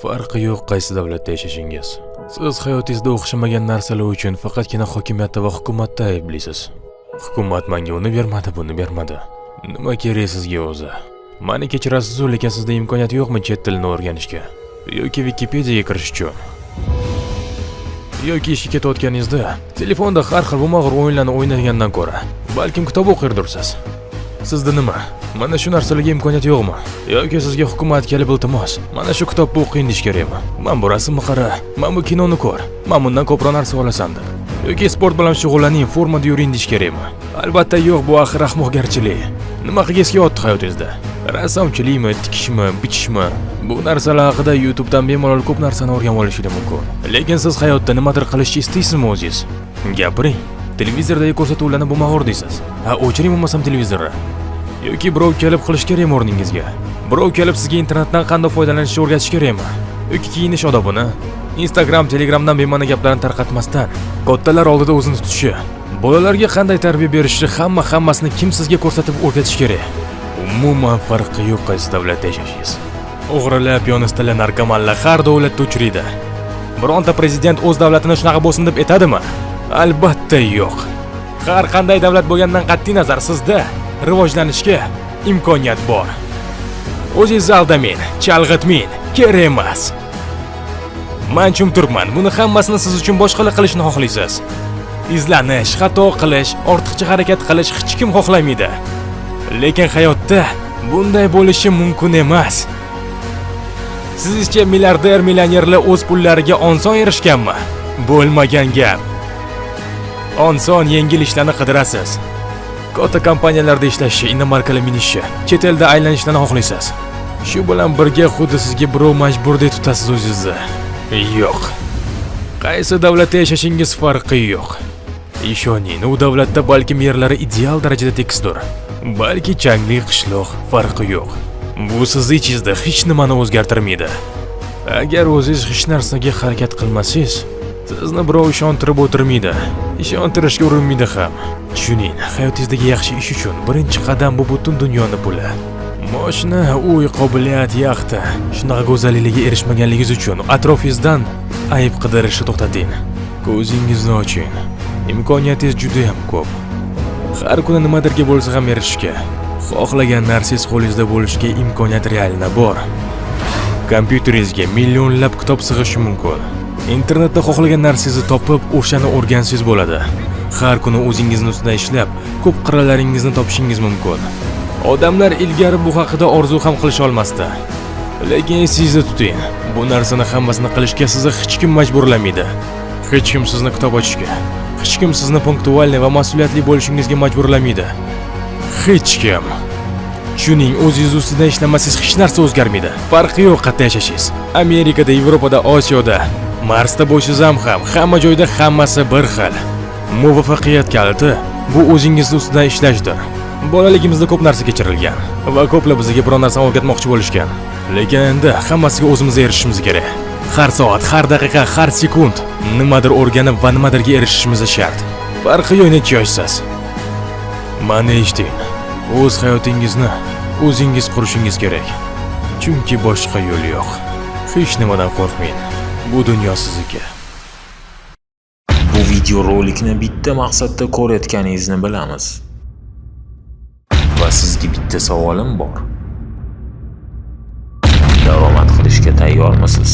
Farqi yo'q qaysi davlatda yashashingiz. Siz hayotingizda o'xshamagan narsalar uchun faqatgina hokimiyatda va hukumatda ayblisiz. Hukumat menga uni bermadi, buni bermadi. Nima kerak sizga o'zi? Meni kechirasiz, lekin sizda imkoniyat yo'qmi chet tilini o'rganishga yoki Wikipediyaga kirish uchun? Yoki ishga ketayotganingizda telefonda har xil bo'mag'ir o'yinlarni o'ynagandan ko'ra, balkim kitob o'qirdirsiz. Sizda nima? Mana shu narsalarga imkoniyat yo'qmi? Yoki sizga hukumat kelib iltimos, mana shu kitobni o'qing deyish kerakmi? Men bu rasmni qara, men bu kinoni ko'r, men bundan ko'proq narsa olasan deb. Yoki sport bilan shug'ullaning, formada yuring deyish kerakmi? Albatta yo'q, bu axir ahmoqgarchilik. Nima qilgisi kelyapti hayotingizda? Rassomchilikmi, tikishmi, bichishmi? Bu narsalar haqida YouTube'dan bemalol ko'p narsani o'rganib olishingiz mumkin. Lekin siz hayotda nimadir qilishni istaysizmi o'zingiz? Gapiring. Televizordagi ko'rsatuvlarni bo'mag'ir deysiz. Ha, o'chiring bo'lmasam televizorni. Yoki birov kelib qilish kerakmi o'rningizga? Birov kelib sizga internetdan qanday foydalanishni o'rgatish kerakmi? Yoki kiyinish odobini, Instagram, Telegramdan bema'ni gaplarni tarqatmasdan, kattalar oldida o'zini tutishi, bolalarga qanday tarbiya berishni hammasini kim sizga ko'rsatib o'rgatish kerak? Umuman farqi yo'q qaysi davlatda yashashingiz. O'g'rilar, piyonistalar, narkomanlar har davlatda uchraydi. Bironta prezident o'z davlatini shunaqa bo'lsin deb aytadimi? Albatta yo'q. Har qanday davlat bo'lgandan qat'iy nazar sizda rivojlanishga imkoniyat bor. O'zingizni aldamang, chalg'itmang, kerak emas. Men tushuntirman, buni hammasini siz uchun boshqalar qilishni xohlaysiz. Izlanish, xato qilish, ortiqcha harakat qilish hech kim xohlamaydi. Lekin hayotda bunday bo'lishi mumkin emas. Sizcha milliarder, millionerlar o'z pullariga oson erishganmi? Bo'lmagan gap. Oson yengil ishlarni qidirasiz. Katta kompaniyalarda ishlashni, inomarkalar minishni, chet elda aylanishni xohlaysiz. Shu bilan birga xuddi sizga birov majburdek tutasiz o'zingizni. Yo'q. Qaysi davlatda yashashingiz farqi yo'q. Ishoning, u davlatda balki yerlari ideal darajada tekisdir. Balki changli qishloq, farqi yo'q. Bu siz ichingizda hech nimani o'zgartirmaydi. Agar o'zingiz hech narsaga harakat qilmasangiz, sizni birov ishontirib o'tirmaydi. Ishontirishga urinmaydi ham. Tushuning, hayotingizdagi yaxshi ish uchun birinchi qadam bu butun dunyoni puli. Mashina, uy, qobiliyat, yaxta. Shunaqa go'zallikka erishmaganligingiz uchun atrofingizdan ayb qidirishni to'xtating. Ko'zingizni oching. Imkoniyatingiz juda ham ko'p. Har kuni nimadirga bo'lsa ham erishishga, xohlagan narsangiz qo'lingizda bo'lishiga imkoniyat realna bor. Kompyuteringizga millionlab kitob sig'ishi mumkin. Internetda xohlagan narsangizni topib, o'shani o'rgansangiz bo'ladi. Har kuni o'zingizni ustida ishlab, ko'p qirralaringizni topishingiz mumkin. Odamlar ilgari bu haqida orzu ham qilisha olmasdi. Lekin sizni tuting. Bu narsani hammasini qilishga sizni hech kim majburlamaydi. Hech kim sizni kitob ochishga, hech kim sizni punktualni va mas'uliyatli bo'lishingizga majburlamaydi. Hech kim. Shuning o'zingiz ustida ishlamasangiz hech narsa o'zgarmaydi. Farqi yo'q qayerda yashashingiz. Amerikada, Yevropada, Osiyoda, Marsda bo'lsangiz ham, hamma joyda hammasi bir xil. Muvaffaqiyat kaliti bu o'zingiz ustida ishlashdir. Bolaligimizda ko'p narsa kechirilgan va ko'plar bizga biror narsa o'rgatmoqchi bo'lishgan. Lekin endi hammasiga o'zimiz erishishimiz kerak. Har soat, har daqiqa, har sekund nimadir o'rganib va nimadirga erishishimiz shart. Farqi yo'q necha yoshsiz. Mana eshiting. O'z hayotingizni o'zingiz qurishingiz kerak. Chunki boshqa yo'l yo'q. Hech nimadan qo'rqmang. Bu dunyo sizniki. Bu videorolikni bitta maqsadda ko'rayotganingizni bilamiz. Va sizga bitta savolim bor. Daromad qilishga tayyormisiz?